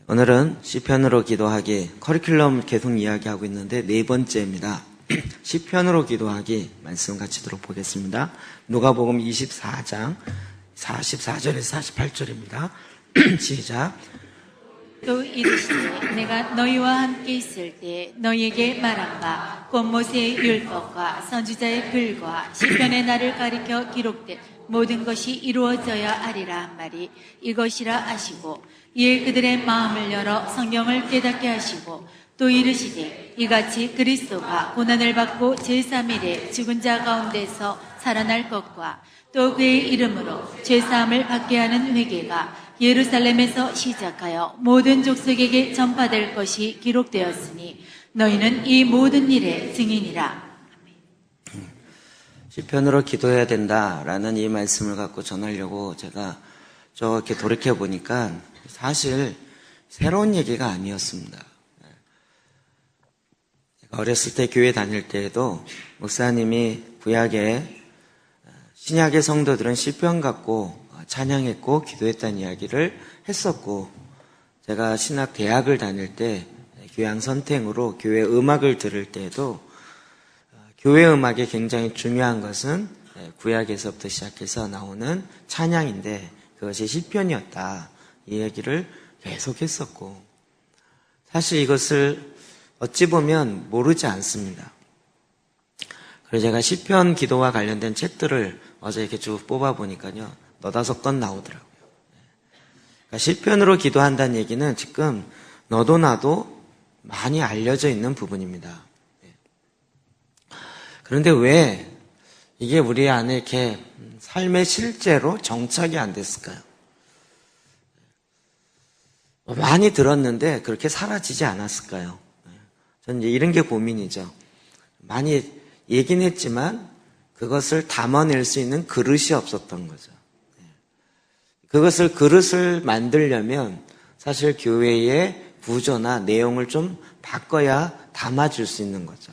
오늘은 시편으로 기도하기 커리큘럼 계속 이야기하고 있는데 네 번째입니다. 시편으로 기도하기 말씀 같이 들어보겠습니다. 누가복음 24장 44절에서 48절입니다. 시작. 또 이르시되 내가 너희와 함께 있을 때 너희에게 말한 바 곧 모세의 율법과 선지자의 글과 시편의 날을 가리켜 기록된 모든 것이 이루어져야 하리라 한 말이 이것이라 아시고 이에 그들의 마음을 열어 성경을 깨닫게 하시고 또 이르시되 이같이 그리스도가 고난을 받고 제3일에 죽은 자 가운데서 살아날 것과 또 그의 이름으로 죄사함을 받게 하는 회개가 예루살렘에서 시작하여 모든 족속에게 전파될 것이 기록되었으니 너희는 이 모든 일의 증인이라. 시편으로 기도해야 된다라는 이 말씀을 갖고 전하려고 제가 이렇게 돌이켜 보니까 사실 새로운 얘기가 아니었습니다. 제가 어렸을 때 교회 다닐 때에도 목사님이 구약에 신약의 성도들은 시편 갖고 찬양했고 기도했다는 이야기를 했었고, 제가 신학 대학을 다닐 때 교양 선택으로 교회 음악을 들을 때에도 교회 음악에 굉장히 중요한 것은 구약에서부터 시작해서 나오는 찬양인데 그것이 시편이었다, 이 얘기를 계속 했었고, 사실 이것을 어찌 보면 모르지 않습니다. 그래서 제가 시편 기도와 관련된 책들을 어제 이렇게 쭉 뽑아보니까요, 너다섯 권 나오더라고요. 그러니까 시편으로 기도한다는 얘기는 지금 너도 나도 많이 알려져 있는 부분입니다. 그런데 왜 이게 우리 안에 이렇게 삶의 실제로 정착이 안 됐을까요? 많이 들었는데 그렇게 사라지지 않았을까요? 저는 이제 이런 게 고민이죠. 많이 얘기는 했지만 그것을 담아낼 수 있는 그릇이 없었던 거죠. 그릇을 만들려면 사실 교회의 구조나 내용을 좀 바꿔야 담아줄 수 있는 거죠.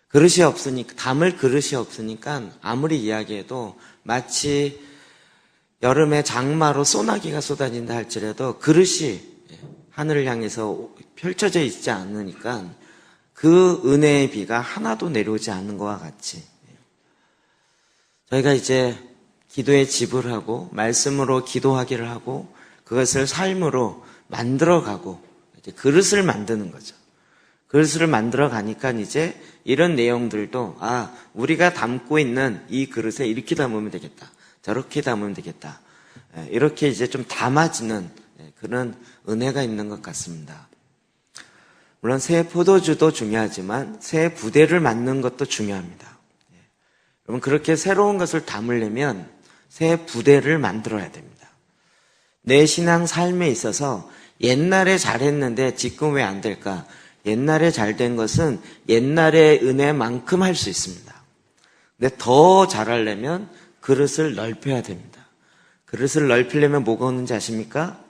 그릇이 없으니까, 담을 그릇이 없으니까 아무리 이야기해도 마치 여름에 장마로 소나기가 쏟아진다 할지라도 그릇이 하늘을 향해서 펼쳐져 있지 않으니까 그 은혜의 비가 하나도 내려오지 않는 것과 같이, 저희가 이제 기도에 지불하고 말씀으로 기도하기를 하고 그것을 삶으로 만들어가고 이제 그릇을 만드는 거죠. 그릇을 만들어 가니까 이제 이런 내용들도 우리가 담고 있는 이 그릇에 이렇게 담으면 되겠다, 저렇게 담으면 되겠다, 이렇게 이제 좀 담아지는 그런 은혜가 있는 것 같습니다. 물론 새 포도주도 중요하지만 새 부대를 만드는 것도 중요합니다. 여러분, 그렇게 새로운 것을 담으려면 새 부대를 만들어야 됩니다. 내 신앙 삶에 있어서 옛날에 잘했는데 지금 왜 안 될까? 옛날에 잘된 것은 옛날의 은혜만큼 할 수 있습니다. 근데 더 잘하려면 그릇을 넓혀야 됩니다. 그릇을 넓히려면 뭐가 오는지 아십니까?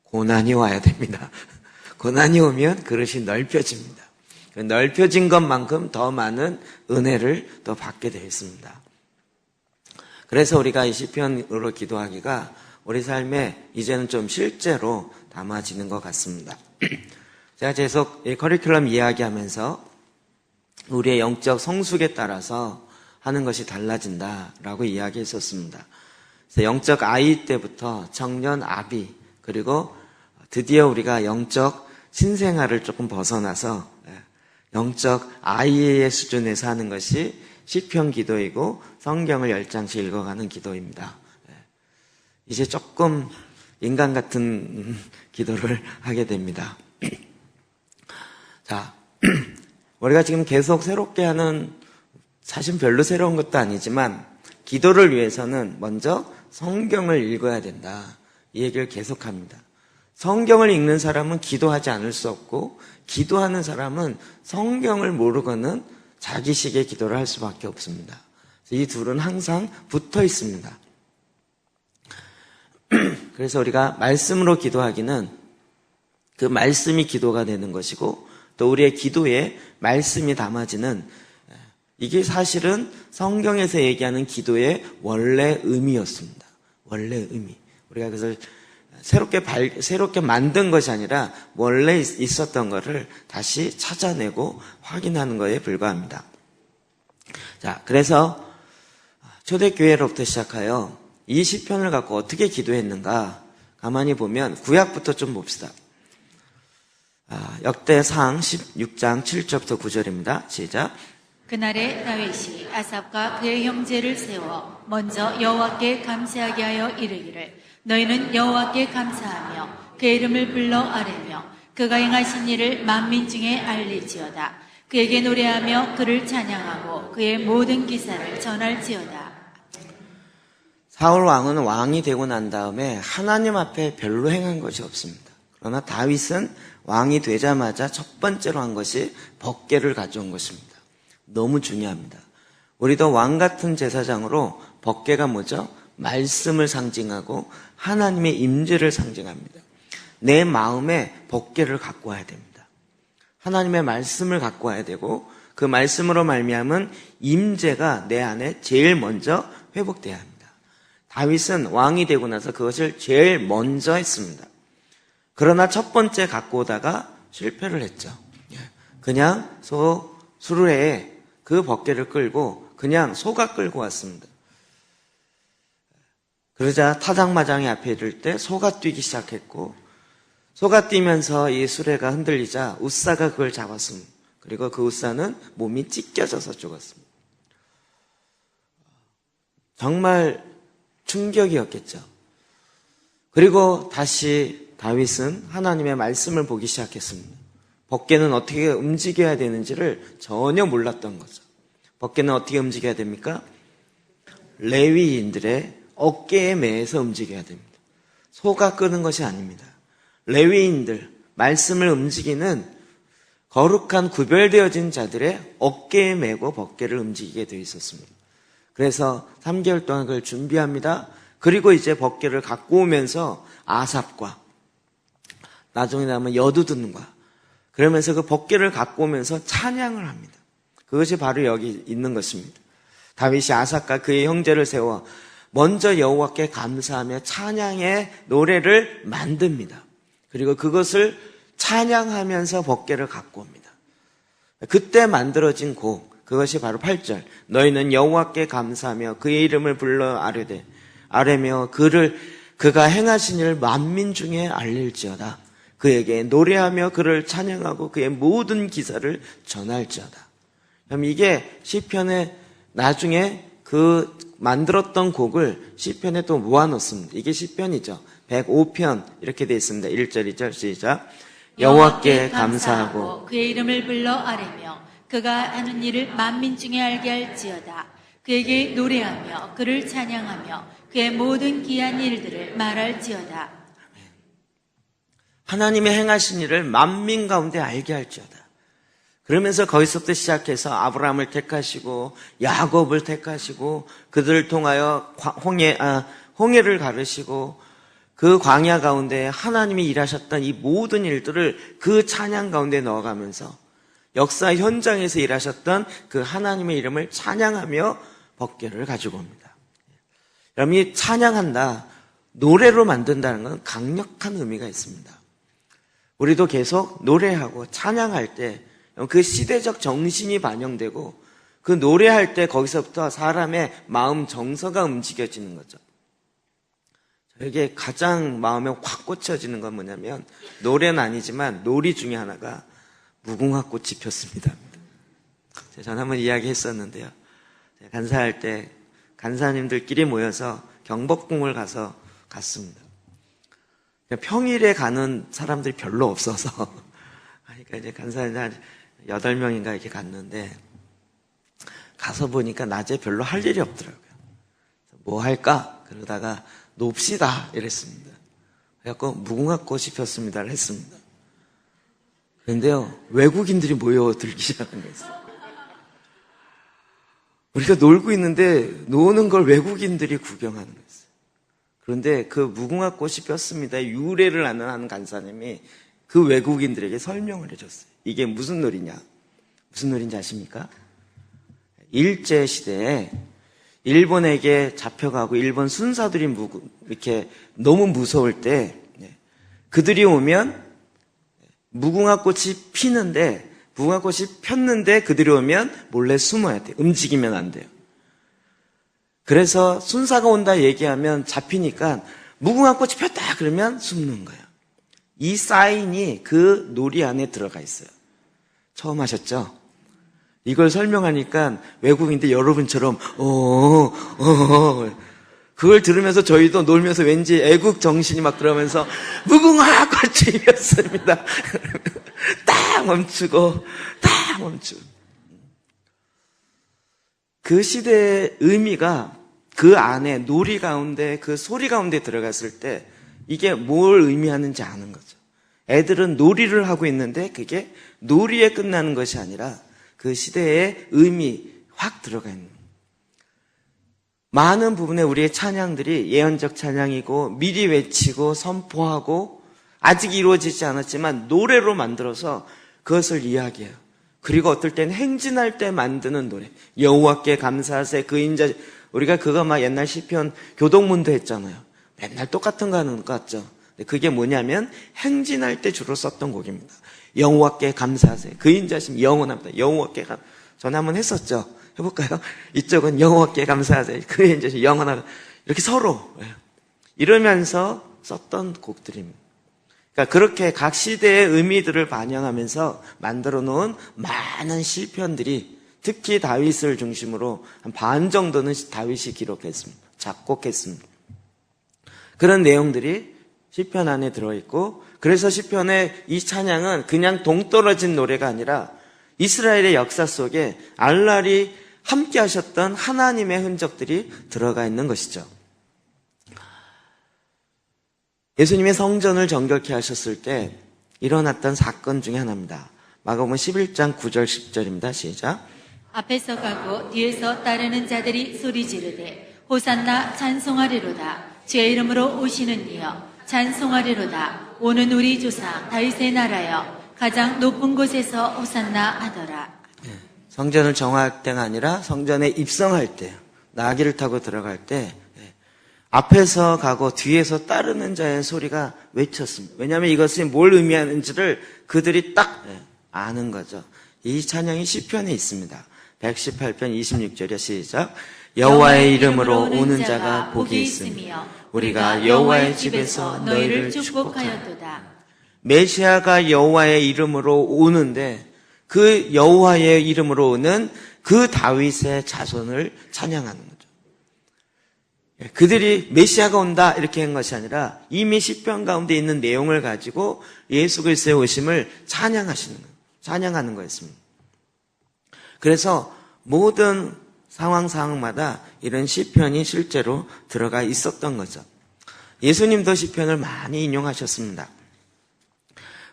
고난이 와야 됩니다. 고난이 오면 그릇이 넓혀집니다. 넓혀진 것만큼 더 많은 은혜를 더 받게 되어 있습니다. 그래서 우리가 이 시편으로 기도하기가 우리 삶에 이제는 좀 실제로 담아지는 것 같습니다. 제가 계속 이 커리큘럼 이야기하면서 우리의 영적 성숙에 따라서 하는 것이 달라진다라고 이야기했었습니다. 그래서 영적 아이 때부터 청년 아비, 그리고 드디어 우리가 영적 신생아를 조금 벗어나서 영적 아이의 수준에서 하는 것이 시편 기도이고 성경을 10장씩 읽어가는 기도입니다. 이제 조금 인간 같은 기도를 하게 됩니다. 자, 우리가 지금 계속 새롭게 하는, 사실 별로 새로운 것도 아니지만 기도를 위해서는 먼저 성경을 읽어야 된다, 이 얘기를 계속합니다. 성경을 읽는 사람은 기도하지 않을 수 없고, 기도하는 사람은 성경을 모르고는 자기식의 기도를 할 수밖에 없습니다. 이 둘은 항상 붙어 있습니다. 그래서 우리가 말씀으로 기도하기는 그 말씀이 기도가 되는 것이고, 또 우리의 기도에 말씀이 담아지는, 이게 사실은 성경에서 얘기하는 기도의 원래 의미였습니다. 원래 의미. 우리가 그것을 새롭게 만든 것이 아니라 원래 있었던 것을 다시 찾아내고 확인하는 것에 불과합니다. 자, 그래서 초대교회로부터 시작하여 이 시편을 갖고 어떻게 기도했는가 가만히 보면 구약부터 좀 봅시다. 역대상 16장 7절부터 9절입니다. 시작. 그날에 다윗이 아삽과 그의 형제를 세워 먼저 여호와께 감사하게 하여 이르기를 너희는 여호와께 감사하며 그의 이름을 불러 아뢰며 그가 행하신 일을 만민 중에 알릴지어다. 그에게 노래하며 그를 찬양하고 그의 모든 기사를 전할지어다. 사울 왕은 왕이 되고 난 다음에 하나님 앞에 별로 행한 것이 없습니다. 그러나 다윗은 왕이 되자마자 첫 번째로 한 것이 법궤를 가져온 것입니다. 너무 중요합니다. 우리도 왕 같은 제사장으로 법궤가 뭐죠? 말씀을 상징하고 하나님의 임재를 상징합니다. 내 마음에 법궤를 갖고 와야 됩니다. 하나님의 말씀을 갖고 와야 되고 그 말씀으로 말미암은 임재가 내 안에 제일 먼저 회복돼야 합니다. 다윗은 왕이 되고 나서 그것을 제일 먼저 했습니다. 그러나 첫 번째 갖고 오다가 실패를 했죠. 그냥 수루에 그 법궤를 끌고 그냥 소가 끌고 왔습니다. 그러자 타작마장이 앞에 이를 때 소가 뛰기 시작했고 소가 뛰면서 이 수레가 흔들리자 웃사가 그걸 잡았습니다. 그리고 그 웃사는 몸이 찢겨져서 죽었습니다. 정말 충격이었겠죠. 그리고 다시 다윗은 하나님의 말씀을 보기 시작했습니다. 법궤는 어떻게 움직여야 되는지를 전혀 몰랐던 거죠. 법궤는 어떻게 움직여야 됩니까? 레위인들의 어깨에 매해서 움직여야 됩니다. 소가 끄는 것이 아닙니다. 레위인들, 말씀을 움직이는 거룩한 구별되어진 자들의 어깨에 메고 법궤를 움직이게 되어 있었습니다. 그래서 3개월 동안 그걸 준비합니다. 그리고 이제 법궤를 갖고 오면서 아삽과 나중에 나면 여두둔과 그러면서 그 법궤를 갖고 오면서 찬양을 합니다. 그것이 바로 여기 있는 것입니다. 다윗이 아삽과 그의 형제를 세워 먼저 여호와께 감사하며 찬양의 노래를 만듭니다. 그리고 그것을 찬양하면서 법궤를 갖고 옵니다. 그때 만들어진 곡, 그것이 바로 8절. 너희는 여호와께 감사하며 그의 이름을 불러 아뢰며 그가 행하신 일을 만민 중에 알릴지어다. 그에게 노래하며 그를 찬양하고 그의 모든 기사를 전할지어다. 그럼 이게 시편에 나중에 그 만들었던 곡을 시편에 또 모아놓습니다. 이게 시편이죠. 105편 이렇게 되어 있습니다. 1절, 2절 시작. 여호와께 감사하고 그의 이름을 불러 아뢰며 그가 하는 일을 만민 중에 알게 할지어다. 그에게 노래하며 그를 찬양하며 그의 모든 기한 일들을 말할지어다. 하나님의 행하신 일을 만민 가운데 알게 할지어다. 그러면서 거기서부터 시작해서 아브라함을 택하시고 야곱을 택하시고 그들을 통하여 홍해를 가르시고 그 광야 가운데 하나님이 일하셨던 이 모든 일들을 그 찬양 가운데 넣어가면서 역사 현장에서 일하셨던 그 하나님의 이름을 찬양하며 법궤를 가지고 옵니다. 여러분, 이 찬양한다, 노래로 만든다는 건 강력한 의미가 있습니다. 우리도 계속 노래하고 찬양할 때 그 시대적 정신이 반영되고 그 노래할 때 거기서부터 사람의 마음 정서가 움직여지는 거죠. 저에게 가장 마음에 확 꽂혀지는 건 뭐냐면 노래는 아니지만 놀이 중에 하나가 무궁화꽃이 폈습니다. 제가 한번 이야기했었는데요. 간사할 때 간사님들끼리 모여서 경복궁을 갔습니다. 평일에 가는 사람들이 별로 없어서 그러니까 이제 간사님들 한 8명인가 이렇게 갔는데 가서 보니까 낮에 별로 할 일이 없더라고요. 뭐 할까? 그러다가 놉시다 이랬습니다. 그래갖고 무궁화꽃이 폈습니다를 했습니다. 그런데요, 외국인들이 모여들기 시작한 거였어요. 우리가 놀고 있는데 노는 걸 외국인들이 구경하는 거였어요. 그런데 그 무궁화꽃이 폈습니다 유래를 아는 간사님이 그 외국인들에게 설명을 해줬어요. 이게 무슨 놀이냐? 무슨 놀인지 아십니까? 일제시대에 일본에게 잡혀가고 일본 순사들이 이렇게 너무 무서울 때 그들이 오면 무궁화 꽃이 피는데 무궁화 꽃이 폈는데 그들이 오면 몰래 숨어야 돼요. 움직이면 안 돼요. 그래서 순사가 온다 얘기하면 잡히니까 무궁화 꽃이 폈다 그러면 숨는 거예요. 이 사인이 그 놀이 안에 들어가 있어요. 처음 하셨죠? 이걸 설명하니까 외국인들 여러분처럼 그걸 들으면서 저희도 놀면서 왠지 애국 정신이 막 들어오면서 무궁화 꽃이 피었습니다. 딱 멈추고 딱 멈추고. 그 시대의 의미가 그 안에 놀이 가운데 그 소리 가운데 들어갔을 때 이게 뭘 의미하는지 아는 거죠. 애들은 놀이를 하고 있는데 그게 놀이에 끝나는 것이 아니라 그 시대의 의미 확 들어가 있는 거예요. 많은 부분에 우리의 찬양들이 예언적 찬양이고 미리 외치고 선포하고 아직 이루어지지 않았지만 노래로 만들어서 그것을 이야기해요. 그리고 어떨 땐 행진할 때 만드는 노래. 여호와께 감사하세 그 인자. 우리가 그거 막 옛날 시편 교동문도 했잖아요. 맨날 똑같은 거 하는 것 같죠. 그게 뭐냐면 행진할 때 주로 썼던 곡입니다. 여호와께 감사하세 그 인자심 영원합니다. 여호와께 전에 한번 했었죠. 해볼까요? 이쪽은 여호와께 감사하세 그 인자심 영원합니다. 이렇게 서로 이러면서 썼던 곡들입니다. 그러니까 그렇게 각 시대의 의미들을 반영하면서 만들어 놓은 많은 시편들이 특히 다윗을 중심으로 한 반 정도는 다윗이 기록했습니다. 작곡했습니다. 그런 내용들이 시편 안에 들어있고 그래서 시편의 이 찬양은 그냥 동떨어진 노래가 아니라 이스라엘의 역사 속에 알랄이 함께 하셨던 하나님의 흔적들이 들어가 있는 것이죠. 예수님의 성전을 정결케 하셨을 때 일어났던 사건 중에 하나입니다. 마가복음 11장 9절 10절입니다. 시작. 앞에서 가고 뒤에서 따르는 자들이 소리 지르되 호산나 찬송하리로다. 주의 이름으로 오시는 이여 찬송하리로다. 오는 우리 조상 다윗의 나라여 가장 높은 곳에서 호산나 하더라. 성전을 정할 때가 아니라 성전에 입성할 때 나귀를 타고 들어갈 때 앞에서 가고 뒤에서 따르는 자의 소리가 외쳤습니다. 왜냐하면 이것이 뭘 의미하는지를 그들이 딱 아는 거죠. 이 찬양이 시편에 있습니다. 118편 26절에 시작. 여호와의 이름으로 오는 자가 복이 있으며 우리가 여호와의 집에서 너희를 축복하였도다. 메시아가 여호와의 이름으로 오는데 그 여호와의 이름으로 오는 그 다윗의 자손을 찬양하는 거죠. 그들이 메시아가 온다 이렇게 한 것이 아니라 이미 시편 가운데 있는 내용을 가지고 예수 그리스도의 오심을 찬양하는 거였습니다. 그래서 모든 상황마다 이런 시편이 실제로 들어가 있었던 거죠. 예수님도 시편을 많이 인용하셨습니다.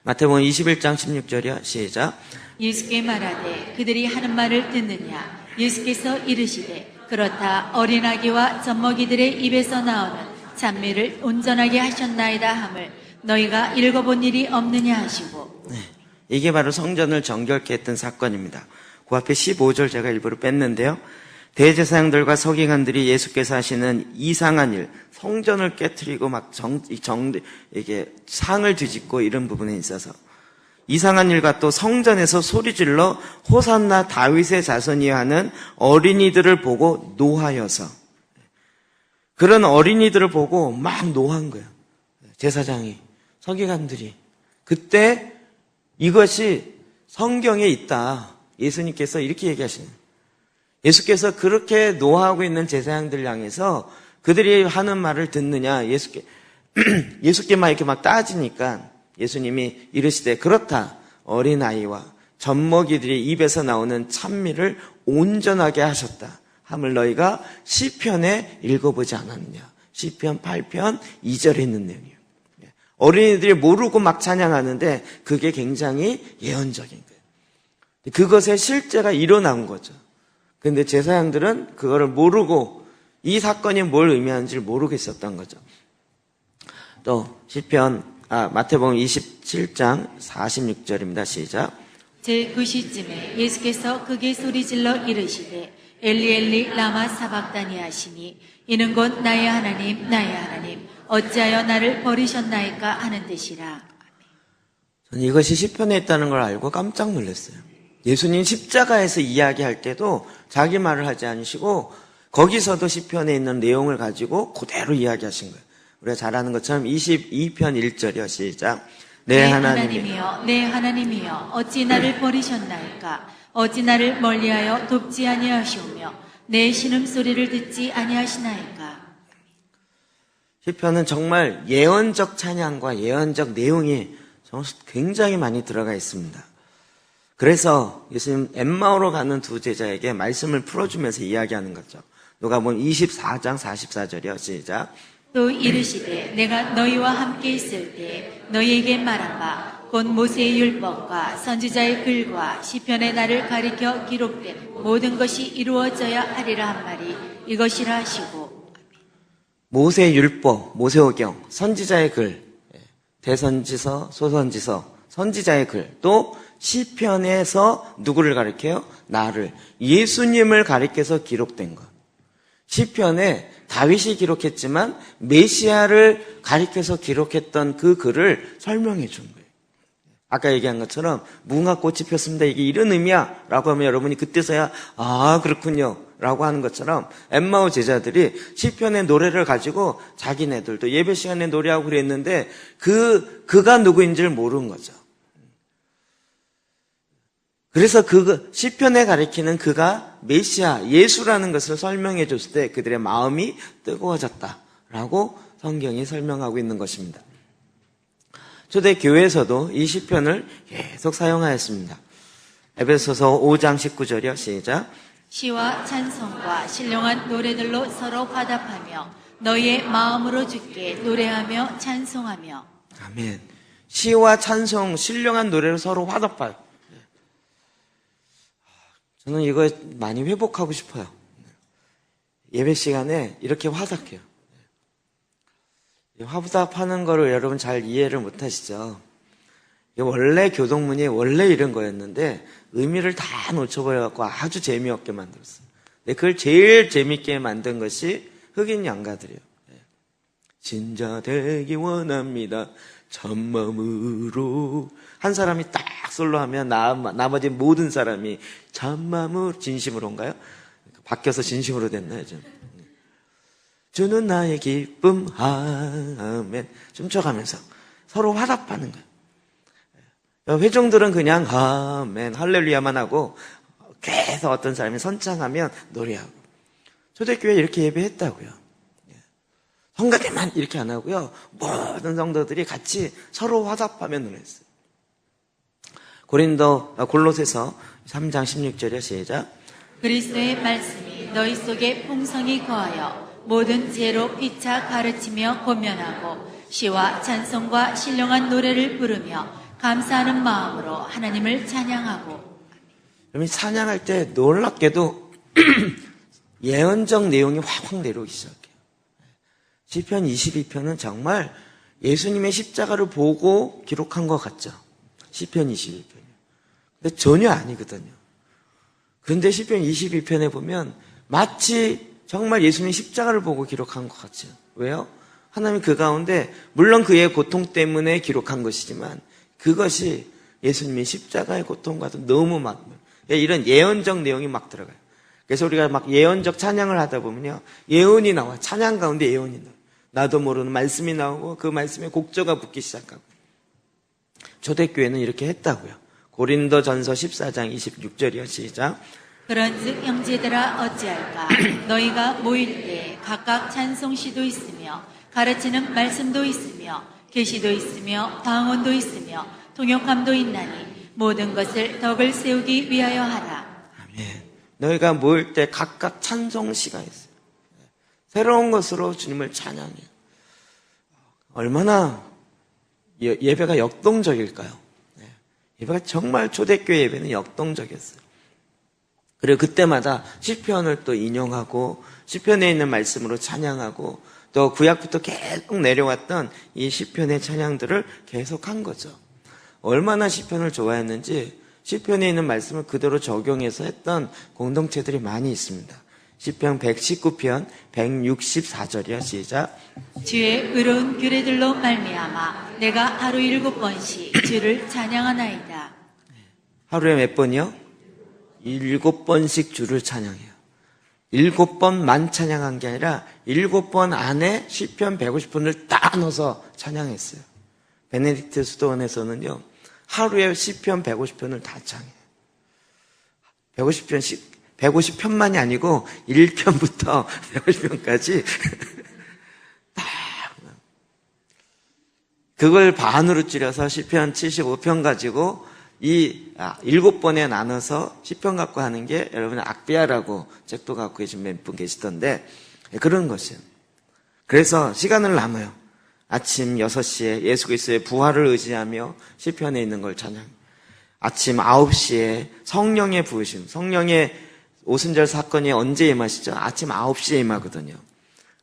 마태복음 21장 16절이요. 시작. 예수께 말하되 그들이 하는 말을 듣느냐. 예수께서 이르시되 그렇다 어린아기와 젖먹이들의 입에서 나오는 찬미를 온전하게 하셨나이다 함을 너희가 읽어본 일이 없느냐 하시고. 이게 바로 성전을 정결케 했던 사건입니다. 그 앞에 15절 제가 일부러 뺐는데요. 대제사장들과 서기관들이 예수께서 하시는 이상한 일, 성전을 깨트리고 막 이게 상을 뒤집고 이런 부분에 있어서 이상한 일과 또 성전에서 소리질러 호산나 다윗의 자손이여 하는 어린이들을 보고 노하여서 그런 어린이들을 보고 막 노한 거예요. 제사장이, 서기관들이. 그때 이것이 성경에 있다. 예수님께서 이렇게 얘기하시는 거예요. 예수께서 그렇게 노하고 있는 제사장들 향해서 그들이 하는 말을 듣느냐 예수께만 이렇게 막 따지니까 예수님이 이르시되 그렇다 어린아이와 젖먹이들이 입에서 나오는 찬미를 온전하게 하셨다 함을 너희가 시편에 읽어보지 않았느냐. 시편 8편 2절에 있는 내용이에요. 어린이들이 모르고 막 찬양하는데 그게 굉장히 예언적인 거예요. 그것의 실제가 일어난 거죠. 근데 제사장들은 그거를 모르고 이 사건이 뭘 의미하는지를 모르고 있었던 거죠. 또 마태복음 27장 46절입니다. 시작. 그 시쯤에 예수께서 크게 소리질러 이르시되 엘리 엘리 라마 사박다니 하시니 이는 곧 나의 하나님 나의 하나님 어찌하여 나를 버리셨나이까 하는 뜻이라. 저는 이것이 시편에 있다는 걸 알고 깜짝 놀랐어요. 예수님 십자가에서 이야기할 때도 자기 말을 하지 않으시고 거기서도 시편에 있는 내용을 가지고 그대로 이야기하신 거예요. 우리가 잘 아는 것처럼 22편 1절이요. 시작. 내 하나님이여 내 하나님이여 어찌 나를 버리셨나이까 어찌 나를 멀리하여 돕지 아니하시오며 내 신음소리를 듣지 아니하시나이까. 시편은 정말 예언적 찬양과 예언적 내용이 굉장히 많이 들어가 있습니다. 그래서 예수님 엠마오로 가는 두 제자에게 말씀을 풀어주면서 이야기하는 거죠. 누가복음 24장 44절이요. 시작. 또 이르시되 내가 너희와 함께 있을 때 너희에게 말한 바 곧 모세의 율법과 선지자의 글과 시편의 나를 가리켜 기록된 모든 것이 이루어져야 하리라 한 말이 이것이라 하시고. 모세의 율법, 모세오경, 선지자의 글, 대선지서, 소선지서, 선지자의 글, 또 시편에서 누구를 가리켜요? 나를, 예수님을 가리켜서 기록된 것. 시편에 다윗이 기록했지만 메시아를 가리켜서 기록했던 그 글을 설명해 준 거예요. 아까 얘기한 것처럼 무궁화꽃이 폈습니다. 이게 이런 의미야 라고 하면 여러분이 그때서야 그렇군요 라고 하는 것처럼 엠마오 제자들이 시편의 노래를 가지고 자기네들도 예배 시간에 노래하고 그랬는데 그가 누구인지를 모르는 거죠. 그래서 시편에 가리키는 그가 메시아, 예수라는 것을 설명해 줬을 때 그들의 마음이 뜨거워졌다라고 성경이 설명하고 있는 것입니다. 초대교회에서도 이 시편을 계속 사용하였습니다. 에베소서 5장 19절이요. 시작. 시와 찬송과 신령한 노래들로 서로 화답하며 너희의 마음으로 주께 노래하며 찬송하며. 아멘. 시와 찬송, 신령한 노래로 서로 화답하여. 저는 이거 많이 회복하고 싶어요. 예배 시간에 이렇게 화답해요. 화답하는 거를 여러분 잘 이해를 못 하시죠? 원래 교동문이 원래 이런 거였는데 의미를 다 놓쳐버려갖고 아주 재미없게 만들었어요. 근데 그걸 제일 재밌게 만든 것이 흑인 양가들이에요. 진짜 되기 원합니다. 참마음으로. 한 사람이 딱 솔로하면 나머지 모든 사람이 참마음으로, 진심으로인가요? 바뀌어서 진심으로 됐나요, 좀? 주는 나의 기쁨, 아멘. 춤춰가면서 서로 화답하는 거예요. 회종들은 그냥 아멘, 할렐루야만 하고 계속 어떤 사람이 선창하면 노래하고. 초대교회 이렇게 예배했다고요. 성가대만 이렇게 안 하고요. 모든 성도들이 같이 서로 화답하며 노래했어요. 골로새서 3장 16절에 시작. 그리스도의 말씀이 너희 속에 풍성히 거하여 모든 지혜로 피차 가르치며 권면하고 시와 찬송과 신령한 노래를 부르며 감사하는 마음으로 하나님을 찬양하고. 그러면 찬양할 때 놀랍게도 예언적 내용이 확 내려오기 시작해요. 시편 22편은 정말 예수님의 십자가를 보고 기록한 것 같죠. 시편 22편이요. 근데 전혀 아니거든요. 그런데 시편 22편에 보면 마치 정말 예수님의 십자가를 보고 기록한 것 같죠. 왜요? 하나님 그 가운데 물론 그의 고통 때문에 기록한 것이지만 그것이 예수님의 십자가의 고통과도 너무 막 이런 예언적 내용이 막 들어가요. 그래서 우리가 막 예언적 찬양을 하다 보면요, 예언이 나와. 찬양 가운데 예언이 나와. 나도 모르는 말씀이 나오고 그 말씀에 곡조가 붙기 시작하고. 초대교회는 이렇게 했다고요. 고린도전서 14장 26절이요. 시작. 그런즉 형제들아 어찌할까 너희가 모일 때 각각 찬송시도 있으며 가르치는 말씀도 있으며 계시도 있으며 방언도 있으며 통역함도 있나니 모든 것을 덕을 세우기 위하여 하라. 아멘. 너희가 모일 때 각각 찬송시가 있어요. 새로운 것으로 주님을 찬양해요. 얼마나 예배가 역동적일까요? 예배가 정말 초대교회 예배는 역동적이었어요. 그리고 그때마다 시편을 또 인용하고 시편에 있는 말씀으로 찬양하고 또 구약부터 계속 내려왔던 이 시편의 찬양들을 계속한 거죠. 얼마나 시편을 좋아했는지 시편에 있는 말씀을 그대로 적용해서 했던 공동체들이 많이 있습니다. 시편 119편 164절이요. 시작. 주의 의로운 규례들로 말미암아 내가 하루 7번씩 주를 찬양하나이다. 하루에 몇 번이요? 7번씩 주를 찬양해요. 7번만 찬양한 게 아니라 7번 안에 시편 150편을 다 넣어서 찬양했어요. 베네딕트 수도원에서는요, 하루에 시편 150편을 다 찬양해요. 150편만이 아니고 1편부터 150편까지 그걸 반으로 줄여서 시편 75편 가지고 7번에 나눠서 시편 갖고 하는 게 여러분 악비아라고 책도 갖고 계신 몇 분 계시던데 그런 것이에요. 그래서 시간을 나눠요. 아침 6시에 예수 그리스도의 부활을 의지하며 시편에 있는 걸 찬양. 아침 9시에 성령의 부으심, 성령의 오순절 사건이 언제 임하시죠? 아침 9시에 임하거든요.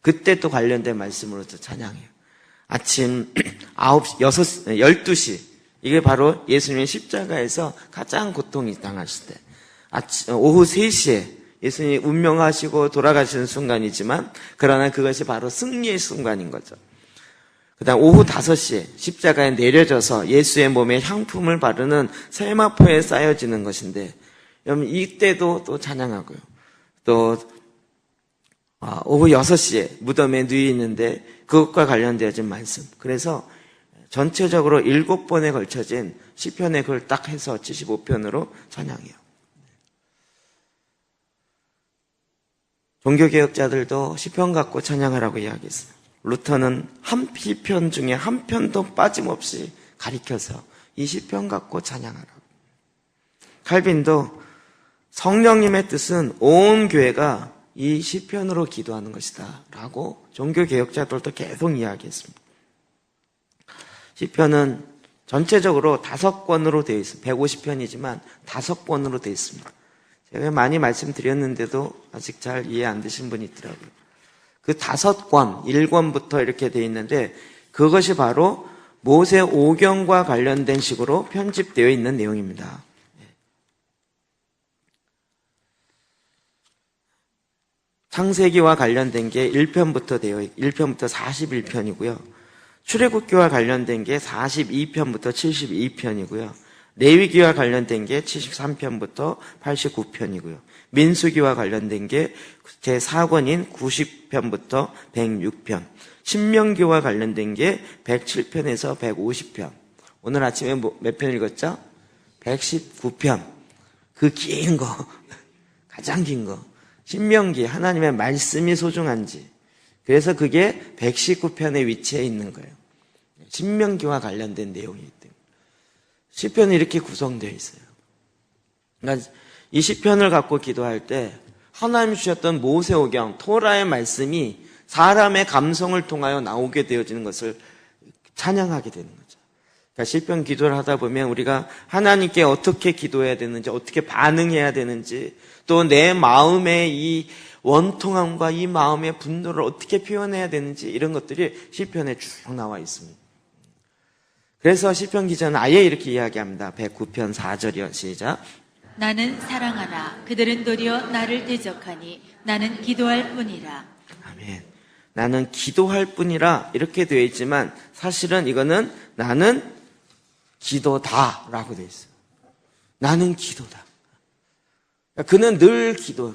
그때 또 관련된 말씀으로 또 찬양해요. 아침 12시, 이게 바로 예수님의 십자가에서 가장 고통이 당하실 때. 오후 3시에 예수님이 운명하시고 돌아가시는 순간이지만, 그러나 그것이 바로 승리의 순간인 거죠. 그 다음 오후 5시에 십자가에 내려져서 예수의 몸에 향품을 바르는 세마포에 쌓여지는 것인데, 여러분 이때도 또 찬양하고요. 또 오후 6시에 무덤에 누이 있는데 그것과 관련되어진 말씀. 그래서 전체적으로 7번에 걸쳐진 시편의 그걸 딱 해서 75편으로 찬양해요. 종교개혁자들도 시편 갖고 찬양하라고 이야기했어요. 루터는 한 시편 중에 한 편도 빠짐없이 가리켜서 이 시편 갖고 찬양하라고. 칼빈도 성령님의 뜻은 온 교회가 이 시편으로 기도하는 것이다 라고 종교개혁자들도 계속 이야기했습니다. 시편은 전체적으로 5권으로 되어 있습니다. 150편이지만 5권으로 되어 있습니다. 제가 많이 말씀드렸는데도 아직 잘 이해 안 되신 분이 있더라고요. 그 5권, 1권부터 이렇게 되어 있는데 그것이 바로 모세 오경과 관련된 식으로 편집되어 있는 내용입니다. 창세기와 관련된 게 1편부터 41편이고요. 출애굽기와 관련된 게 42편부터 72편이고요. 레위기와 관련된 게 73편부터 89편이고요. 민수기와 관련된 게 제4권인 90편부터 106편. 신명기와 관련된 게 107편에서 150편. 오늘 아침에 몇 편 읽었죠? 119편. 그 긴 거, 가장 긴 거. 신명기, 하나님의 말씀이 소중한지. 그래서 그게 119편의 위치에 있는 거예요. 신명기와 관련된 내용이기 때문에. 시편이 이렇게 구성되어 있어요. 그러니까 이 시편을 갖고 기도할 때 하나님이 주셨던 모세오경, 토라의 말씀이 사람의 감성을 통하여 나오게 되어지는 것을 찬양하게 되는 거죠. 그러니까 시편 기도를 하다 보면 우리가 하나님께 어떻게 기도해야 되는지, 어떻게 반응해야 되는지, 또 내 마음의 이 원통함과 이 마음의 분노를 어떻게 표현해야 되는지 이런 것들이 시편에 쭉 나와 있습니다. 그래서 시편 기자는 아예 이렇게 이야기합니다. 109편 4절이요. 시작. 나는 사랑하나 그들은 도리어 나를 대적하니 나는 기도할 뿐이라. 아멘. 나는 기도할 뿐이라 이렇게 되어 있지만 사실은 이거는 나는 기도다라고 되어 있어요. 나는 기도다. 그는 늘 기도.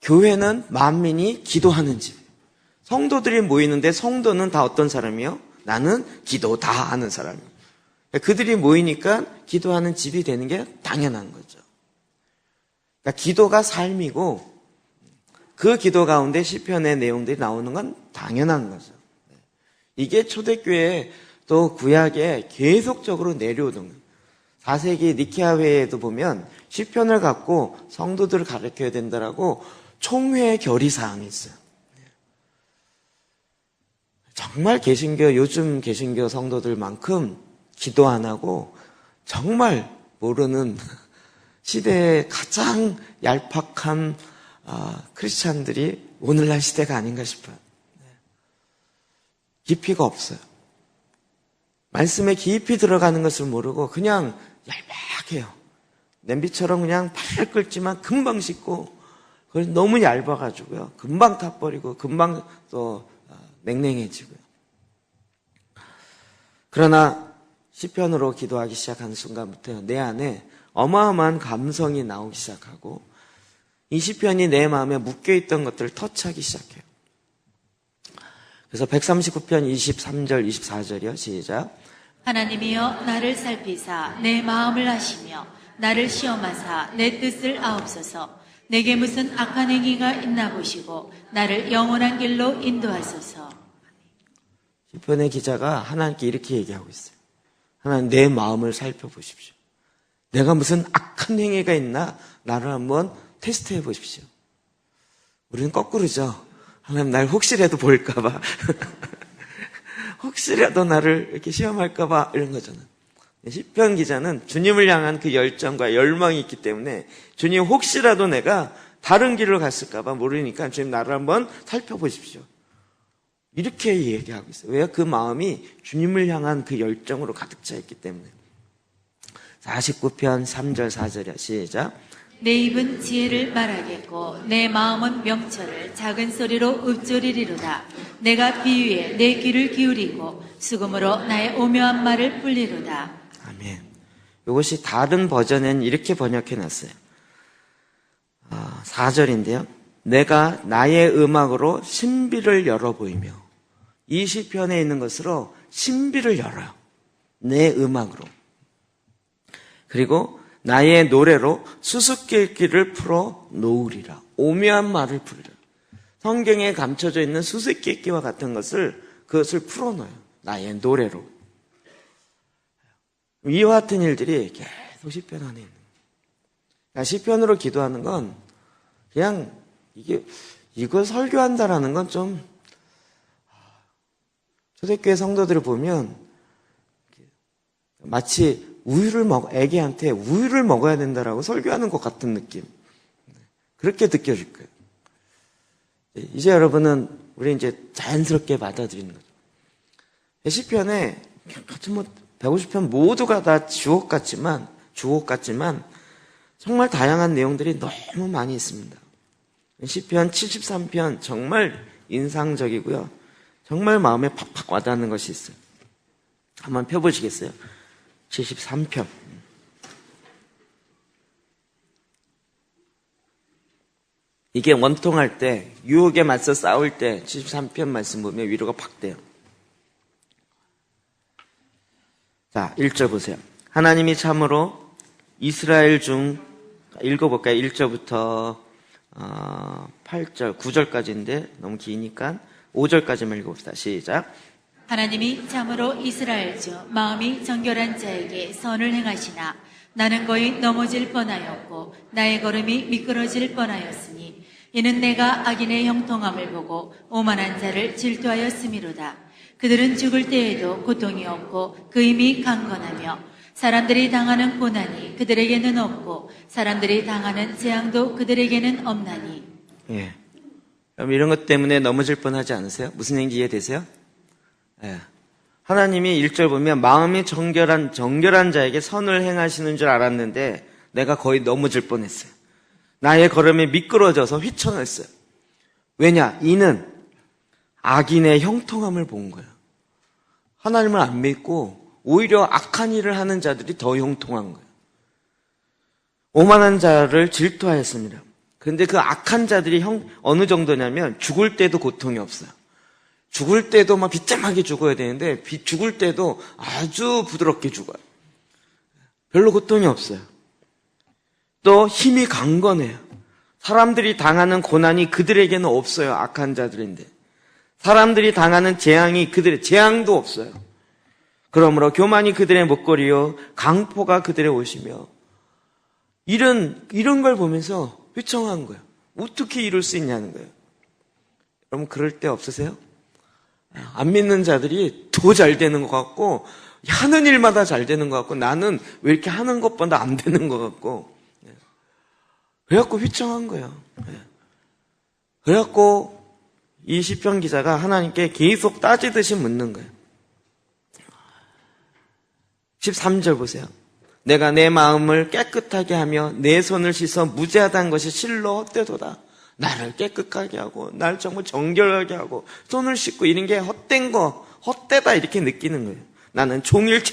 교회는 만민이 기도하는 집. 성도들이 모이는데 성도는 다 어떤 사람이요? 나는 기도다 하는 사람이에요. 그들이 모이니까 기도하는 집이 되는 게 당연한 거죠. 그러니까 기도가 삶이고 그 기도 가운데 시편의 내용들이 나오는 건 당연한 거죠. 이게 초대교회 또 구약에 계속적으로 내려오던 거예요. 4세기 니케아 회의에도 보면 시편을 갖고 성도들을 가르쳐야 된다라고 총회 결의사항이 있어요. 정말 요즘 개신교 성도들만큼 기도 안 하고 정말 모르는 시대의 가장 얄팍한 크리스찬들이 오늘날 시대가 아닌가 싶어요. 깊이가 없어요. 말씀에 깊이 들어가는 것을 모르고 그냥 얄팍해요. 냄비처럼 그냥 팔 끓지만 금방 식고, 그걸 너무 얇아가지고요. 금방 타버리고, 금방 또 냉랭해지고요. 그러나 시편으로 기도하기 시작하는 순간부터 내 안에 어마어마한 감성이 나오기 시작하고, 이 시편이 내 마음에 묶여있던 것들을 터치하기 시작해요. 그래서 139편 23절, 24절이요. 시작. 하나님이여 나를 살피사 내 마음을 아시며 나를 시험하사 내 뜻을 아옵소서. 내게 무슨 악한 행위가 있나 보시고 나를 영원한 길로 인도하소서. 시편의 기자가 하나님께 이렇게 얘기하고 있어요. 하나님, 내 마음을 살펴보십시오. 내가 무슨 악한 행위가 있나 나를 한번 테스트해 보십시오. 우리는 거꾸로죠. 하나님, 날 혹시라도 볼까봐 혹시라도 나를 이렇게 시험할까봐 이런 거잖아요. 시편 기자는 주님을 향한 그 열정과 열망이 있기 때문에 주님, 혹시라도 내가 다른 길로 갔을까봐 모르니까 주님 나를 한번 살펴보십시오. 이렇게 얘기하고 있어요. 왜요? 그 마음이 주님을 향한 그 열정으로 가득 차 있기 때문에. 49편 3절 4절이야. 시작. 내 입은 지혜를 말하겠고 내 마음은 명철을 작은 소리로 읊조리리로다. 내가 비유에 내 귀를 기울이고 수금으로 나의 오묘한 말을 불리로다. 아멘. 이것이 다른 버전엔 이렇게 번역해놨어요. 4절인데요. 내가 나의 음악으로 신비를 열어 보이며, 이 시편에 있는 것으로 신비를 열어요. 내 음악으로. 그리고 나의 노래로 수수께끼를 풀어 놓으리라. 오묘한 말을 부르라. 성경에 감춰져 있는 수수께끼와 같은 그것을 풀어놓아요. 나의 노래로. 이와 같은 일들이 계속 시편 안에 있는 거예요. 그러니까 시편으로 기도하는 건 그냥 이거 설교한다라는 건 좀, 초대교회 성도들을 보면 마치 애기한테 우유를 먹어야 된다라고 설교하는 것 같은 느낌. 그렇게 느껴질 거예요. 이제 여러분은 우리 이제 자연스럽게 받아들이는 거죠. 시편에 150편 모두가 다 주옥 같지만 정말 다양한 내용들이 너무 많이 있습니다. 시편 73편 정말 인상적이고요. 정말 마음에 팍팍 와닿는 것이 있어요. 한번 펴보시겠어요? 73편. 이게 원통할 때, 유혹에 맞서 싸울 때 73편 말씀 보면 위로가 팍 돼요. 자, 1절 보세요. 하나님이 참으로 이스라엘 중, 읽어볼까요? 1절부터 8절, 9절까지인데 너무 기니까 5절까지만 읽어봅시다. 시작. 하나님이 참으로 이스라엘 중 마음이 정결한 자에게 선을 행하시나 나는 거의 넘어질 뻔하였고 나의 걸음이 미끄러질 뻔하였으니 이는 내가 악인의 형통함을 보고 오만한 자를 질투하였음이로다. 그들은 죽을 때에도 고통이 없고 그 힘이 강건하며 사람들이 당하는 고난이 그들에게는 없고 사람들이 당하는 재앙도 그들에게는 없나니. 예. 그럼 이런 것 때문에 넘어질 뻔하지 않으세요? 무슨 얘기인지 이해되세요? 예. 하나님이 1절 보면 마음이 정결한 자에게 선을 행하시는 줄 알았는데 내가 거의 넘어질 뻔했어요. 나의 걸음이 미끄러져서 휘청했어요. 왜냐? 이는 악인의 형통함을 본 거예요. 하나님을 안 믿고 오히려 악한 일을 하는 자들이 더 형통한 거예요. 오만한 자를 질투하였습니다. 그런데 그 악한 자들이 어느 정도냐면 죽을 때도 고통이 없어요. 죽을 때도 막 비참하게 죽어야 되는데 죽을 때도 아주 부드럽게 죽어요. 별로 고통이 없어요. 또 힘이 강건해요. 사람들이 당하는 고난이 그들에게는 없어요. 악한 자들인데. 사람들이 당하는 재앙이 재앙도 없어요. 그러므로 교만이 그들의 목걸이요 강포가 그들의 옷이며, 이런 걸 보면서 휘청한 거예요. 어떻게 이룰 수 있냐는 거예요. 여러분 그럴 때 없으세요? 안 믿는 자들이 더 잘 되는 것 같고 하는 일마다 잘 되는 것 같고 나는 왜 이렇게 하는 것보다 안 되는 것 같고, 그래갖고 휘청한 거예요. 그래갖고 이 시편 기자가 하나님께 계속 따지듯이 묻는 거예요. 13절 보세요. 내가 내 마음을 깨끗하게 하며 내 손을 씻어 무죄하다는 것이 실로 헛되도다. 나를 깨끗하게 하고 나를 정말 정결하게 하고 손을 씻고 이런 게 헛된 거, 헛되다 이렇게 느끼는 거예요. 나는 종일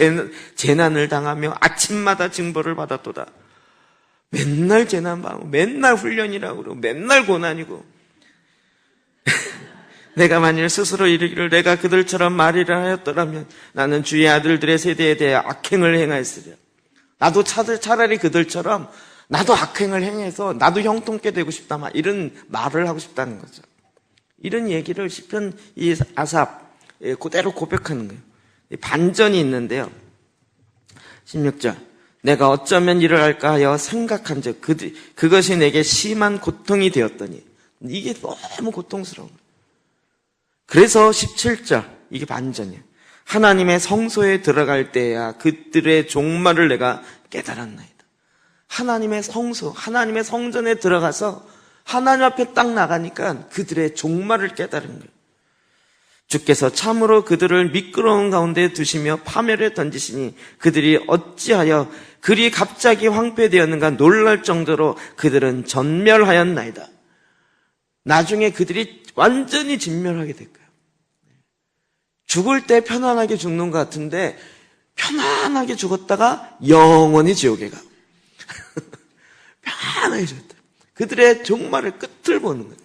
재난을 당하며 아침마다 징벌을 받았도다. 맨날 재난 받고 맨날 훈련이라고 그러고 맨날 고난이고 내가 만일 스스로 이르기를 내가 그들처럼 말이라 하였더라면 나는 주의 아들들의 세대에 대해 악행을 행하였으리라. 나도 차라리 그들처럼 나도 악행을 행해서 나도 형통케 되고 싶다 이런 말을 하고 싶다는 거죠. 이런 얘기를 시편 이 아삽 그대로 고백하는 거예요. 반전이 있는데요. 16절 내가 어쩌면 이를 할까 하여 생각한즉 그것이 내게 심한 고통이 되었더니 이게 너무 고통스러운 거예요. 그래서 17절 이게 반전이에요. 하나님의 성소에 들어갈 때야 그들의 종말을 내가 깨달았나이다. 하나님의 성소, 하나님의 성전에 들어가서 하나님 앞에 딱 나가니까 그들의 종말을 깨달은 거예요. 주께서 참으로 그들을 미끄러운 가운데 두시며 파멸에 던지시니 그들이 어찌하여 그리 갑자기 황폐되었는가 놀랄 정도로 그들은 전멸하였나이다. 나중에 그들이 완전히 진멸하게 될 거예요. 죽을 때 편안하게 죽는 것 같은데 편안하게 죽었다가 영원히 지옥에 가. 편안하게 죽었다. 그들의 종말의 끝을 보는 거예요.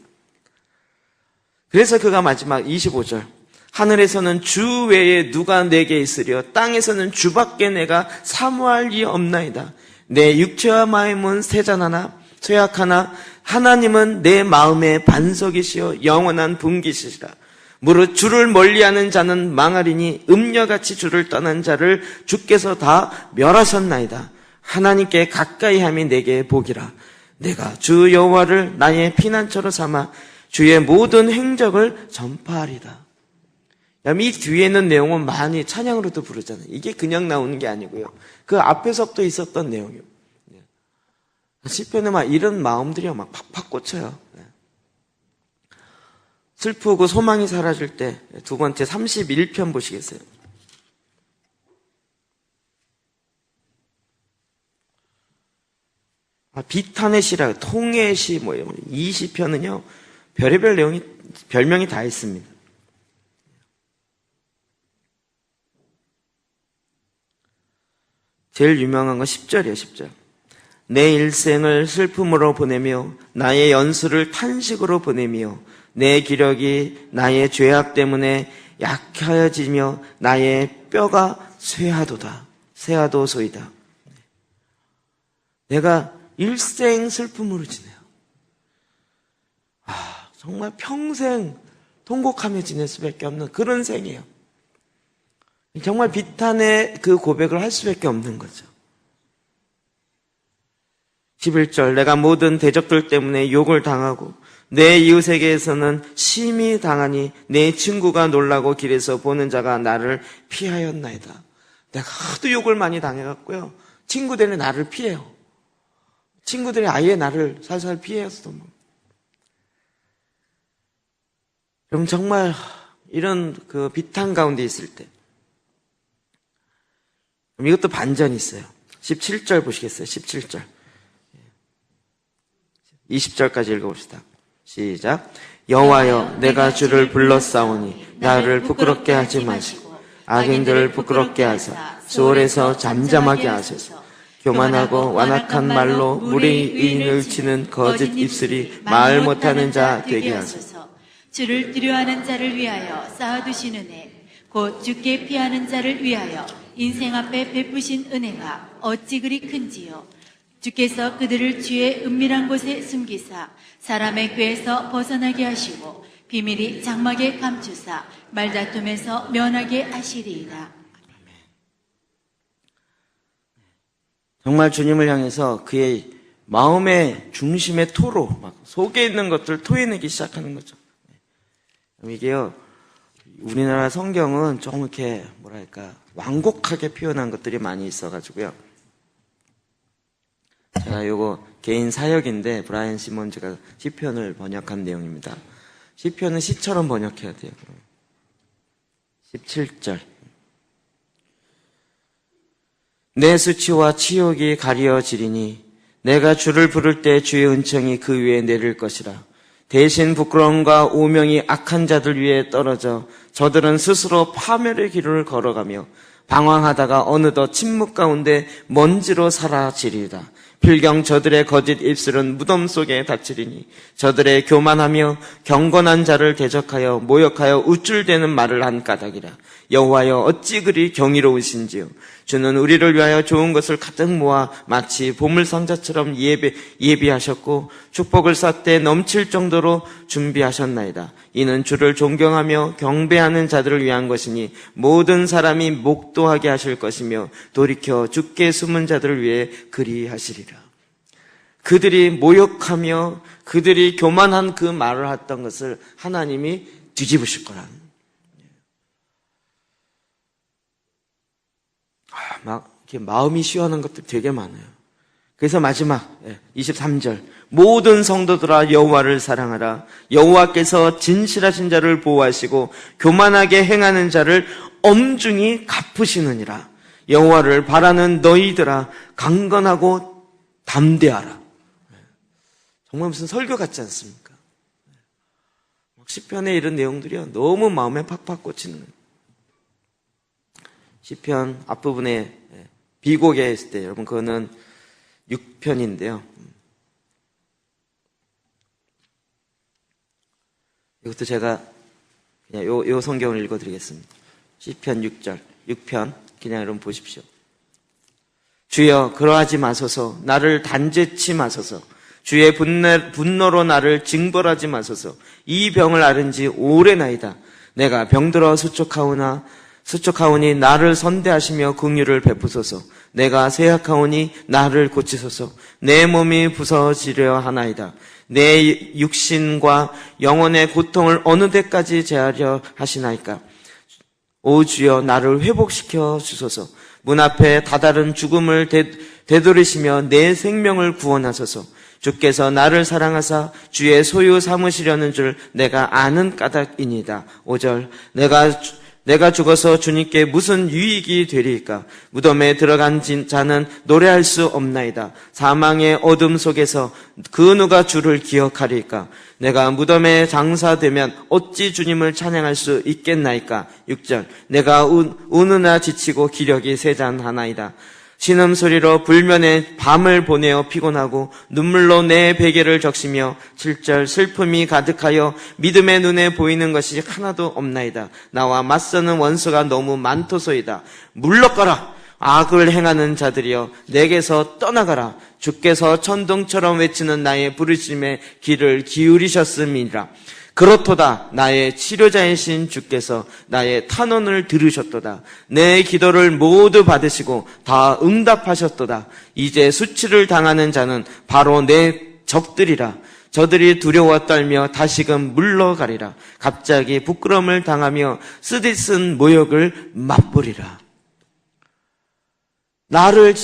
그래서 그가 마지막 25절 하늘에서는 주 외에 누가 내게 있으려 땅에서는 주밖에 내가 사모할 이 없나이다. 내 육체와 마음은 세잔하나 쇠약하나 하나님은 내 마음의 반석이시여 영원한 분기시라. 무릇 주를 멀리하는 자는 망하리니 음녀같이 주를 떠난 자를 주께서 다 멸하셨나이다. 하나님께 가까이 함이 내게 복이라. 내가 주 여호와를 나의 피난처로 삼아 주의 모든 행적을 전파하리다. 이 뒤에 있는 내용은 많이 찬양으로도 부르잖아요. 이게 그냥 나오는 게 아니고요. 그 앞에서부터 있었던 내용이에요. 시편에 막 이런 마음들이 막 팍팍 꽂혀요. 슬프고 소망이 사라질 때 두 번째 31편 보시겠어요? 비탄의 시라, 통의 시, 이 시편은요, 별의별 내용이, 별명이 다 있습니다. 제일 유명한 건 10절이에요, 10절. 내 일생을 슬픔으로 보내며, 나의 연수를 탄식으로 보내며, 내 기력이 나의 죄악 때문에 약하여지며, 나의 뼈가 쇠하도소이다. 내가 일생 슬픔으로 지내요. 정말 평생 통곡하며 지낼 수밖에 없는 그런 생이에요. 정말 비탄의 그 고백을 할 수밖에 없는 거죠. 11절 내가 모든 대적들 때문에 욕을 당하고 내 이웃에게서는 심히 당하니 내 친구가 놀라고 길에서 보는 자가 나를 피하였나이다. 내가 하도 욕을 많이 당해갖고요. 친구들이 나를 피해요. 친구들이 아예 나를 살살 피해서 그럼 정말 이런 그 비탄 가운데 있을 때 그럼 이것도 반전이 있어요. 17절 보시겠어요? 17절 20절까지 읽어봅시다. 시작. 여호와여 내가 주를 불렀사오니 나를 부끄럽게 하지 마시고 악인들을 부끄럽게 하사 수월에서 잠잠하게 하소서. 교만하고 완악한 말로 무리의 의인을 치는 거짓 입술이 말 못하는 자 되게 하소서. 주를 두려워하는 자를 위하여 쌓아두신 은혜 곧 주께 피하는 자를 위하여 인생 앞에 베푸신 은혜가 어찌 그리 큰지요. 주께서 그들을 주의 은밀한 곳에 숨기사 사람의 꾀에서 벗어나게 하시고 비밀이 장막에 감추사 말다툼에서 면하게 하시리이다. 정말 주님을 향해서 그의 마음의 중심의 토로 막 속에 있는 것들을 토해내기 시작하는 거죠. 이게요, 우리나라 성경은 좀 이렇게 뭐랄까 완곡하게 표현한 것들이 많이 있어가지고요. 제가 요거 개인 사역인데 브라이언 시몬즈가 시편을 번역한 내용입니다. 시편은 시처럼 번역해야 돼요. 17절 내 수치와 치욕이 가려지리니 내가 주를 부를 때 주의 은총이 그 위에 내릴 것이라. 대신 부끄러움과 오명이 악한 자들 위에 떨어져 저들은 스스로 파멸의 길을 걸어가며 방황하다가 어느덧 침묵 가운데 먼지로 사라지리이다. 필경 저들의 거짓 입술은 무덤 속에 닫히리니 저들의 교만하며 경건한 자를 대적하여 모욕하여 우쭐대는 말을 한 까닭이라. 여호와여 어찌 그리 경이로우신지요. 주는 우리를 위하여 좋은 것을 가득 모아 마치 보물상자처럼 예비하셨고 축복을 쌓되 넘칠 정도로 준비하셨나이다. 이는 주를 존경하며 경배하는 자들을 위한 것이니 모든 사람이 목도하게 하실 것이며 돌이켜 주께 숨은 자들을 위해 그리하시리라. 그들이 모욕하며 그들이 교만한 그 말을 했던 것을 하나님이 뒤집으실 거라는. 막 이렇게 마음이 시원한 것들 되게 많아요. 그래서 마지막 23절 모든 성도들아 여호와를 사랑하라. 여호와께서 진실하신 자를 보호하시고 교만하게 행하는 자를 엄중히 갚으시느니라. 여호와를 바라는 너희들아 강건하고 담대하라. 정말 무슨 설교 같지 않습니까? 시편에 이런 내용들이요 너무 마음에 팍팍 꽂히는 거예요. 시편 앞부분에 비고개 있을 때 여러분 그거는 6편인데요. 이것도 제가 그냥 요 성경을 읽어드리겠습니다. 시편 6편 그냥 여러분 보십시오. 주여 그러하지 마소서. 나를 단죄치 마소서. 주의 분노로 나를 징벌하지 마소서. 이 병을 앓은 지 오래나이다. 내가 병들어 수척하오니 나를 선대하시며 긍휼을 베푸소서. 내가 쇠약하오니 나를 고치소서. 내 몸이 부서지려 하나이다. 내 육신과 영혼의 고통을 어느 때까지 제하려 하시나이까. 오 주여 나를 회복시켜 주소서. 문 앞에 다다른 죽음을 되돌리시며 내 생명을 구원하소서. 주께서 나를 사랑하사 주의 소유 삼으시려는 줄 내가 아는 까닭이니다. 5절 내가 죽어서 주님께 무슨 유익이 되리이까. 무덤에 들어간 자는 노래할 수 없나이다. 사망의 어둠 속에서 그 누가 주를 기억하리이까. 내가 무덤에 장사되면 어찌 주님을 찬양할 수 있겠나이까. 6절 내가 우느나 지치고 기력이 쇠잔하나이다. 신음소리로 불면에 밤을 보내어 피곤하고 눈물로 내 베개를 적시며 7절 슬픔이 가득하여 믿음의 눈에 보이는 것이 하나도 없나이다. 나와 맞서는 원수가 너무 많도소이다. 물러가라. 악을 행하는 자들이여 내게서 떠나가라. 주께서 천둥처럼 외치는 나의 부르심에 귀를 기울이셨음이라. 그렇도다. 나의 치료자이신 주께서 나의 탄원을 들으셨도다. 내 기도를 모두 받으시고 다 응답하셨도다. 이제 수치를 당하는 자는 바로 내 적들이라. 저들이 두려워 떨며 다시금 물러가리라. 갑자기 부끄러움을 당하며 쓰디쓴 모욕을 맛보리라. 나를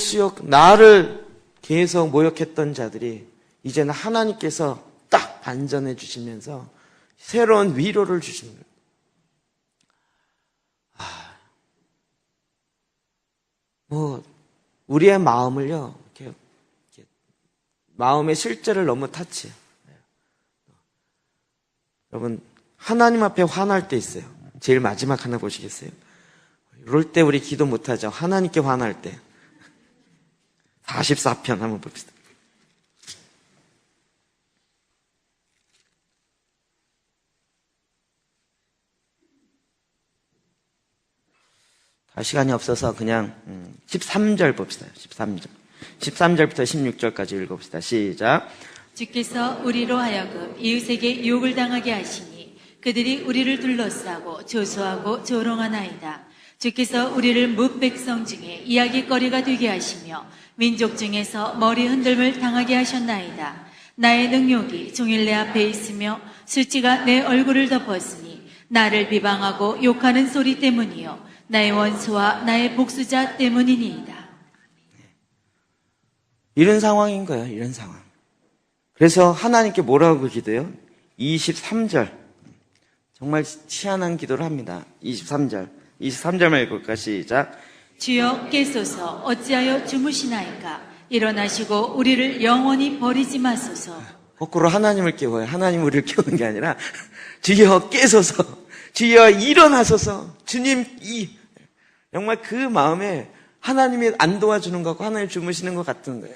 계속 모욕했던 자들이 이제는 하나님께서 딱 반전해 주시면서 새로운 위로를 주시는 거예요. 우리의 마음을요, 이렇게 마음의 실제를 너무 타치해요. 여러분, 하나님 앞에 화날 때 있어요. 제일 마지막 하나 보시겠어요? 이럴 때 우리 기도 못하죠. 하나님께 화날 때. 44편 한번 봅시다. 시간이 없어서 그냥 13절 봅시다. 13절부터 16절까지 읽어봅시다. 시작. 주께서 우리로 하여금 이웃에게 욕을 당하게 하시니 그들이 우리를 둘러싸고 조소하고 조롱하나이다. 주께서 우리를 뭇백성 중에 이야기거리가 되게 하시며 민족 중에서 머리 흔들림을 당하게 하셨나이다. 나의 능욕이 종일 내 앞에 있으며 수치가 내 얼굴을 덮었으니 나를 비방하고 욕하는 소리 때문이요 나의 원수와 나의 복수자 때문이니이다. 이런 상황인 거예요. 이런 상황. 그래서 하나님께 뭐라고 기도해요? 23절. 정말 희한한 기도를 합니다. 23절만 읽을까? 시작. 주여 깨소서 어찌하여 주무시나이까. 일어나시고 우리를 영원히 버리지 마소서. 거꾸로 하나님을 깨워요. 하나님 우리를 깨우는 게 아니라 주여 깨소서, 주여 일어나소서. 주님 정말 그 마음에 하나님이 안 도와주는 것 같고 하나님 주무시는 것 같은 거예요.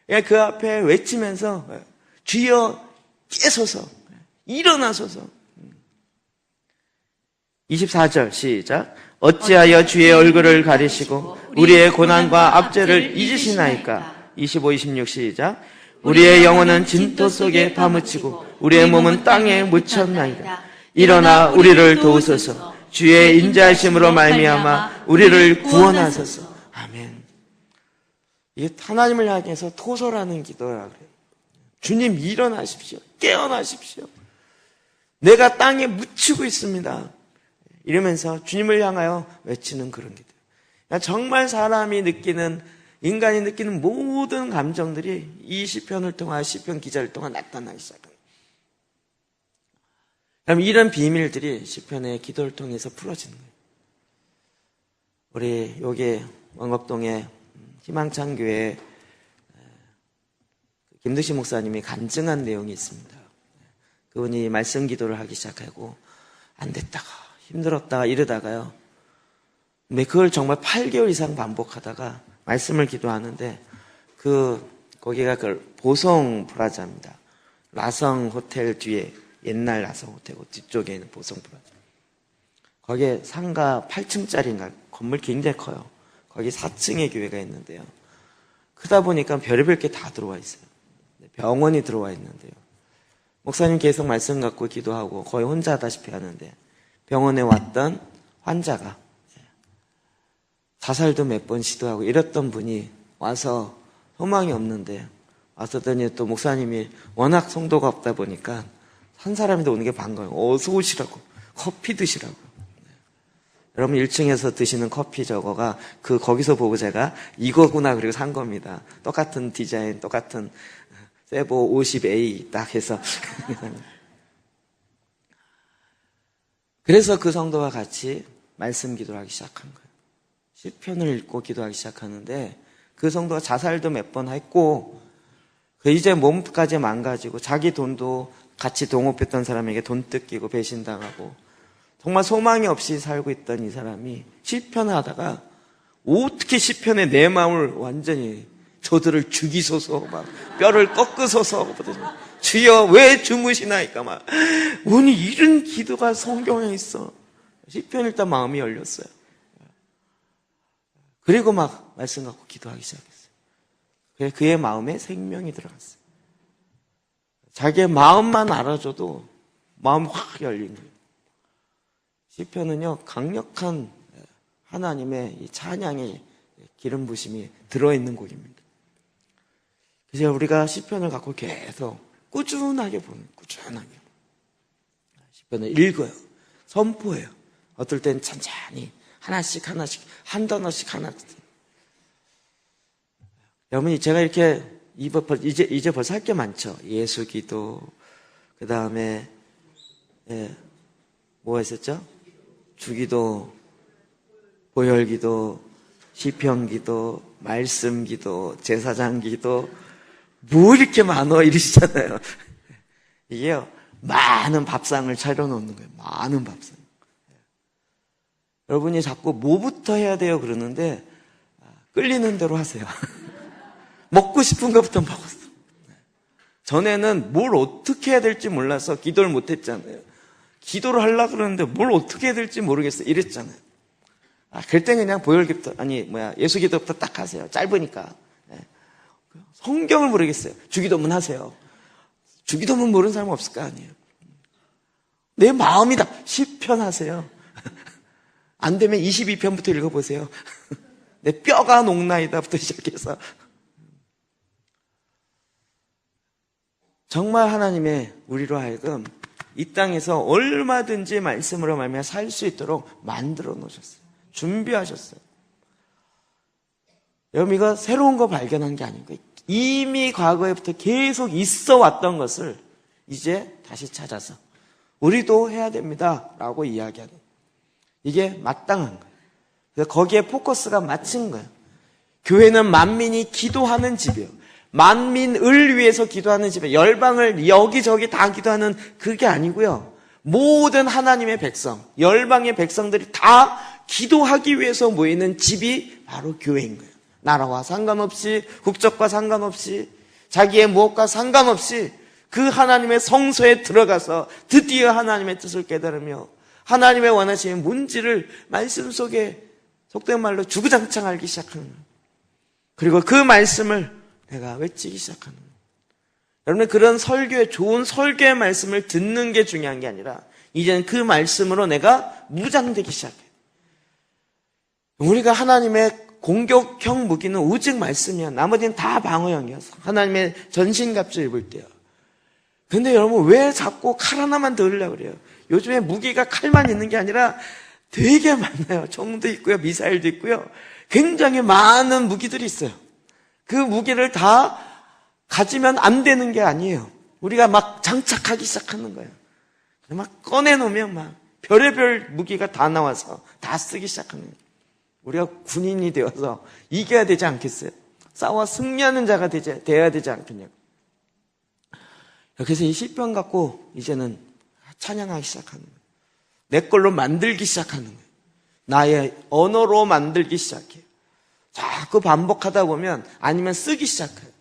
그러니까 그 앞에 외치면서 주여 깨소서, 일어나소서. 24절 시작. 어찌하여 주의 얼굴을 가리시고 우리의 고난과 압제를 잊으시나이까. 25, 26 시작. 우리의 영혼은 진토 속에 파묻히고 우리의 몸은 땅에 묻혔나이다. 일어나 우리를 도우소서. 주의 인자하심으로 말미암아 우리를 구원하소서. 아멘. 이게 하나님을 향해서 토설하는 기도라 그래요. 주님 일어나십시오. 깨어나십시오. 내가 땅에 묻히고 있습니다. 이러면서 주님을 향하여 외치는 그런 기도. 정말 사람이 느끼는, 인간이 느끼는 모든 감정들이 이 시편을 통하여 시편 기자를 통해 나타나기 시작합니다. 그럼 이런 비밀들이 시편의 기도를 통해서 풀어지는 거예요. 우리 여기 원곡동의 희망찬교회 김두시 목사님이 간증한 내용이 있습니다. 그분이 말씀 기도를 하기 시작하고 안 됐다가 힘들었다가 이러다가요. 근데 그걸 정말 8개월 이상 반복하다가 말씀을 기도하는데 거기가 그 보성 프라자입니다. 라성 호텔 뒤에 옛날 라성 호텔 뒤쪽에 있는 보성 프라자. 거기에 상가 8층짜리인가 건물 굉장히 커요. 거기 4층의 교회가 있는데요. 크다 보니까 별의별 게 다 들어와 있어요. 병원이 들어와 있는데요. 목사님 계속 말씀 갖고 기도하고 거의 혼자 하다시피 하는데 병원에 왔던 환자가 자살도 몇 번 시도하고 이랬던 분이 와서 소망이 없는데 왔었더니 또 목사님이 워낙 성도가 없다 보니까 한 사람이 더 오는 게 반가워요. 어서 오시라고. 커피 드시라고. 여러분 1층에서 드시는 커피 저거가 거기서 보고 제가 이거구나 그리고 산 겁니다. 똑같은 디자인, 똑같은 세보 50A 딱 해서 그래서 그 성도와 같이 말씀 기도를 하기 시작한 거예요. 시편을 읽고 기도하기 시작하는데 그 성도가 자살도 몇 번 했고 이제 몸까지 망가지고 자기 돈도 같이 동업했던 사람에게 돈 뜯기고 배신당하고 정말 소망이 없이 살고 있던 이 사람이 시편을 하다가 어떻게 시편에 내 마음을 완전히 저들을 죽이소서 막 뼈를 꺾으소서 주여 왜 주무시나이까 막 오늘 이런 기도가 성경에 있어. 시편 일단 마음이 열렸어요. 그리고 막 말씀 갖고 기도하기 시작했어요. 그의 마음에 생명이 들어갔어요. 자기의 마음만 알아줘도 마음이 확 열린 거예요. 시편은요 강력한 하나님의 이 찬양의 기름 부심이 들어있는 곡입니다. 그래서 우리가 시편을 갖고 계속 꾸준하게 시편을 읽어요. 선포해요. 어떨 땐 천천히 하나씩 한 단어씩 하나씩. 여러분이 제가 이렇게 이제 벌써 할 게 많죠. 예수기도, 그 다음에 뭐가 있었죠? 주기도, 보혈기도, 시편기도, 말씀기도, 제사장기도, 뭐 이렇게 많어 이러시잖아요. 이게요 많은 밥상을 차려놓는 거예요. 많은 밥상. 여러분이 자꾸 뭐부터 해야 돼요 그러는데 끌리는 대로 하세요. 먹고 싶은 것부터 먹었어. 전에는 뭘 어떻게 해야 될지 몰라서 기도를 못했잖아요. 기도를 하려고 그러는데 뭘 어떻게 해야 될지 모르겠어요 이랬잖아요. 그럴 땐 그냥 예수기도부터 딱 하세요. 짧으니까. 성경을 모르겠어요. 주기도문 하세요. 주기도문 모르는 사람 없을 거 아니에요. 내 마음이다. 시편 하세요. 안 되면 22편부터 읽어보세요. 내 뼈가 녹나이다부터 시작해서 정말 하나님의 우리로 하여금 이 땅에서 얼마든지 말씀으로 말미암아 살 수 있도록 만들어 놓으셨어요. 준비하셨어요. 여러분 이거 새로운 거 발견한 게 아니고 이미 과거에부터 계속 있어 왔던 것을 이제 다시 찾아서 우리도 해야 됩니다 라고 이야기하는 이게 마땅한 거예요. 그래서 거기에 포커스가 맞춘 거예요. 교회는 만민이 기도하는 집이에요. 만민을 위해서 기도하는 집이에요. 열방을 여기저기 다 기도하는 그게 아니고요. 모든 하나님의 백성, 열방의 백성들이 다 기도하기 위해서 모이는 집이 바로 교회인 거예요. 나라와 상관없이, 국적과 상관없이, 자기의 무엇과 상관없이 그 하나님의 성소에 들어가서 드디어 하나님의 뜻을 깨달으며 하나님의 원하시는 뭔지를 말씀 속에 속된 말로 주구장창 알기 시작하는 거예요. 그리고 그 말씀을 내가 외치기 시작하는 거예요. 여러분, 그런 설교의, 좋은 설교의 말씀을 듣는 게 중요한 게 아니라 이제는 그 말씀으로 내가 무장되기 시작해요. 우리가 하나님의 공격형 무기는 오직 말씀이야. 나머지는 다 방어형이었어. 하나님의 전신갑주 입을 때요. 근데 여러분, 왜 자꾸 칼 하나만 더 으려고 그래요? 요즘에 무기가 칼만 있는 게 아니라 되게 많아요. 총도 있고요, 미사일도 있고요. 굉장히 많은 무기들이 있어요. 그 무기를 다 가지면 안 되는 게 아니에요. 우리가 막 장착하기 시작하는 거예요. 막 꺼내놓으면 막 별의별 무기가 다 나와서 다 쓰기 시작하는 거예요. 우리가 군인이 되어서 이겨야 되지 않겠어요? 싸워 승리하는 자가 되어야 되지 않겠냐고. 그래서 이 시편 갖고 이제는 찬양하기 시작하는 거예요. 내 걸로 만들기 시작하는 거예요. 나의 언어로 만들기 시작해요. 자꾸 반복하다 보면 아니면 쓰기 시작해요.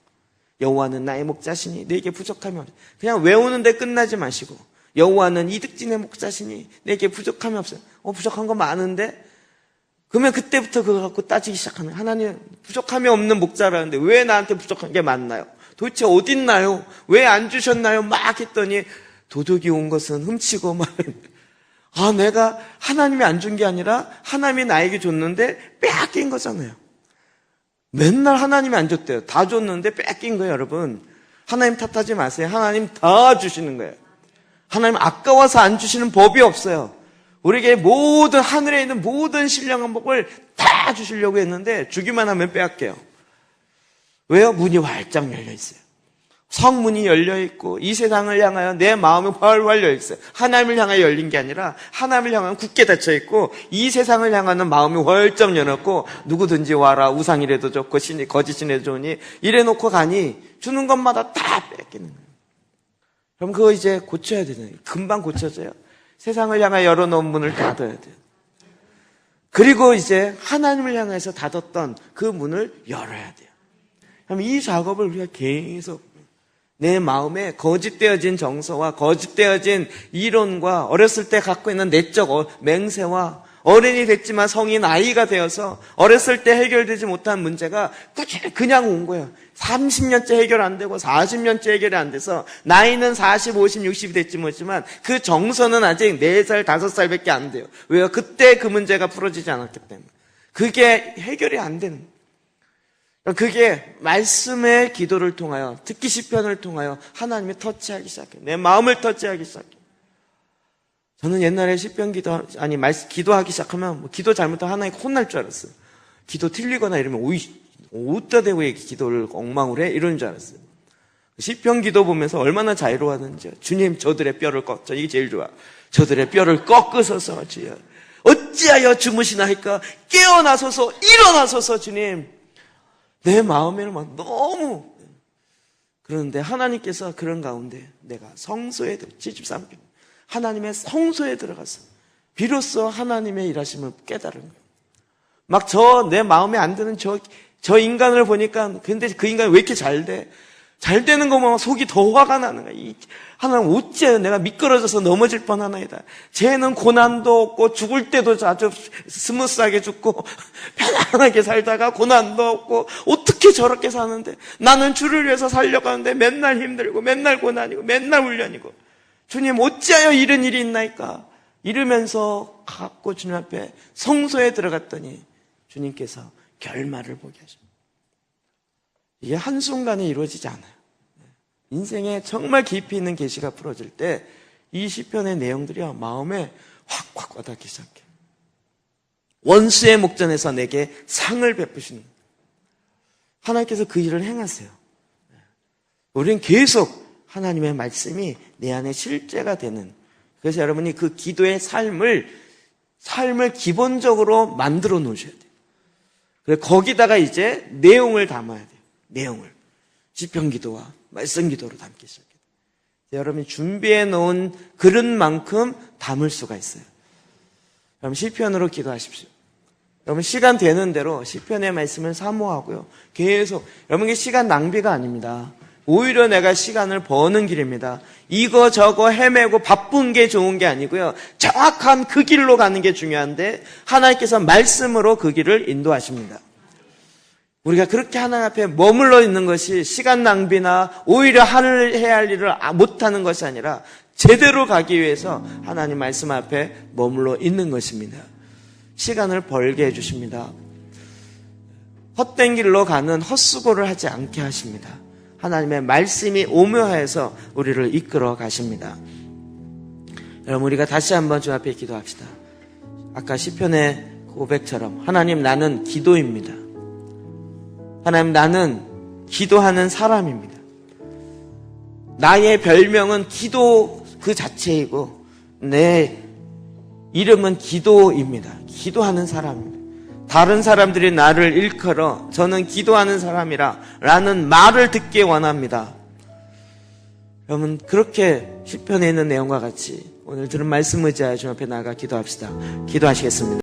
여호와는 나의 목자시니 내게 부족함이 없어요. 그냥 외우는데 끝나지 마시고 여호와는 이득진의 목자시니 내게 부족함이 없어요. 부족한 거 많은데? 그러면 그때부터 그거 갖고 따지기 시작하는 거예요. 하나님, 부족함이 없는 목자라는데 왜 나한테 부족한 게 많나요? 도대체 어딨나요? 왜 안 주셨나요? 막 했더니 도둑이 온 것은 훔치고 막 내가 하나님이 안 준 게 아니라 하나님이 나에게 줬는데 빼앗긴 거잖아요. 맨날 하나님이 안 줬대요. 다 줬는데 뺏긴 거예요, 여러분. 하나님 탓하지 마세요. 하나님 다 주시는 거예요. 하나님 아까워서 안 주시는 법이 없어요. 우리에게 모든 하늘에 있는 모든 신령한 복을 다 주시려고 했는데 주기만 하면 빼앗겨요. 왜요? 문이 활짝 열려 있어요. 성문이 열려 있고 이 세상을 향하여 내 마음이 활활 열려 있어요. 하나님을 향하여 열린 게 아니라 하나님을 향하여 굳게 닫혀 있고 이 세상을 향하는 마음이 활짝 열었고 누구든지 와라 우상이라도 좋고 신이 거짓이라도 좋으니 이래 놓고 가니 주는 것마다 다 뺏기는 거예요. 그럼 그거 이제 고쳐야 되잖아요. 금방 고쳐져요. 세상을 향하여 열어놓은 문을 닫아야 돼요. 그리고 이제 하나님을 향해서 닫았던 그 문을 열어야 돼요. 그럼 이 작업을 우리가 계속 내 마음에 거짓되어진 정서와 거짓되어진 이론과 어렸을 때 갖고 있는 내적 맹세와 어른이 됐지만 성인 아이가 되어서 어렸을 때 해결되지 못한 문제가 그냥 온 거예요. 30년째 해결 안 되고 40년째 해결이 안 돼서 나이는 40, 50, 60이 됐지 못지만 그 정서는 아직 4살, 5살밖에 안 돼요. 왜요? 그때 그 문제가 풀어지지 않았기 때문에. 그게 해결이 안 되는 거예요. 그게 말씀의 기도를 통하여 듣기 시편을 통하여 하나님이 터치하기 시작해요. 내 마음을 터치하기 시작해요. 저는 옛날에 시편 기도하기 시작하면 기도 잘못하면 하나님 혼날 줄 알았어요. 기도 틀리거나 이러면 어디다 대고 기도를 엉망을 해? 이런 줄 알았어요. 시편 기도 보면서 얼마나 자유로워하는지. 주님 저들의 뼈를 꺾죠. 이게 제일 좋아. 저들의 뼈를 꺾으소서 주여. 어찌하여 주무시나이까? 깨어나소서 일어나소서 주님. 내 마음에는 막 너무 그런데 하나님께서 그런 가운데 내가 성소에 73편 하나님의 성소에 들어가서 비로소 하나님의 일하심을 깨달은 거예요. 막 내 마음에 안 드는 저 인간을 보니까 근데 그 인간이 왜 이렇게 잘 돼? 잘 되는 거 보면 속이 더 화가 나는 거야. 하나님 어째 내가 미끄러져서 넘어질 뻔하나이다. 쟤는 고난도 없고 죽을 때도 아주 스무스하게 죽고 편안하게 살다가 고난도 없고 어떻게 저렇게 사는데 나는 주를 위해서 살려가는데 맨날 힘들고 맨날 고난이고 맨날 훈련이고 주님 어찌하여 이런 일이 있나이까. 이러면서 갖고 주님 앞에 성소에 들어갔더니 주님께서 결말을 보게 하십니다. 이게 한순간에 이루어지지 않아요. 인생에 정말 깊이 있는 계시가 풀어질 때 이 시편의 내용들이 마음에 확확 와닿기 시작해요. 원수의 목전에서 내게 상을 베푸시는 거예요. 하나님께서 그 일을 행하세요. 우리는 계속 하나님의 말씀이 내 안에 실제가 되는, 그래서 여러분이 그 기도의 삶을 삶을 기본적으로 만들어 놓으셔야 돼요. 그래서 거기다가 이제 내용을 담아야 돼요. 내용을. 시편 기도와 말씀 기도로 담기 시작해요. 여러분이 준비해 놓은 그릇만큼 담을 수가 있어요. 여러분 시편으로 기도하십시오. 여러분 시간 되는 대로 시편의 말씀을 사모하고요. 계속 여러분께 시간 낭비가 아닙니다. 오히려 내가 시간을 버는 길입니다. 이거 저거 헤매고 바쁜 게 좋은 게 아니고요. 정확한 그 길로 가는 게 중요한데 하나님께서 말씀으로 그 길을 인도하십니다. 우리가 그렇게 하나님 앞에 머물러 있는 것이 시간 낭비나 오히려 해야 할 일을 못하는 것이 아니라 제대로 가기 위해서 하나님 말씀 앞에 머물러 있는 것입니다. 시간을 벌게 해주십니다. 헛된 길로 가는 헛수고를 하지 않게 하십니다. 하나님의 말씀이 오묘하여서 우리를 이끌어 가십니다. 여러분 우리가 다시 한번 주 앞에 기도합시다. 아까 시편의 고백처럼 하나님 나는 기도입니다. 하나님 나는 기도하는 사람입니다. 나의 별명은 기도 그 자체이고 내 이름은 기도입니다. 기도하는 사람입니다. 다른 사람들이 나를 일컬어 저는 기도하는 사람이라 라는 말을 듣기 원합니다. 여러분 그렇게 시편에 있는 내용과 같이 오늘 들은 말씀 의지하여 주 앞에 나아가 기도합시다. 기도하시겠습니다.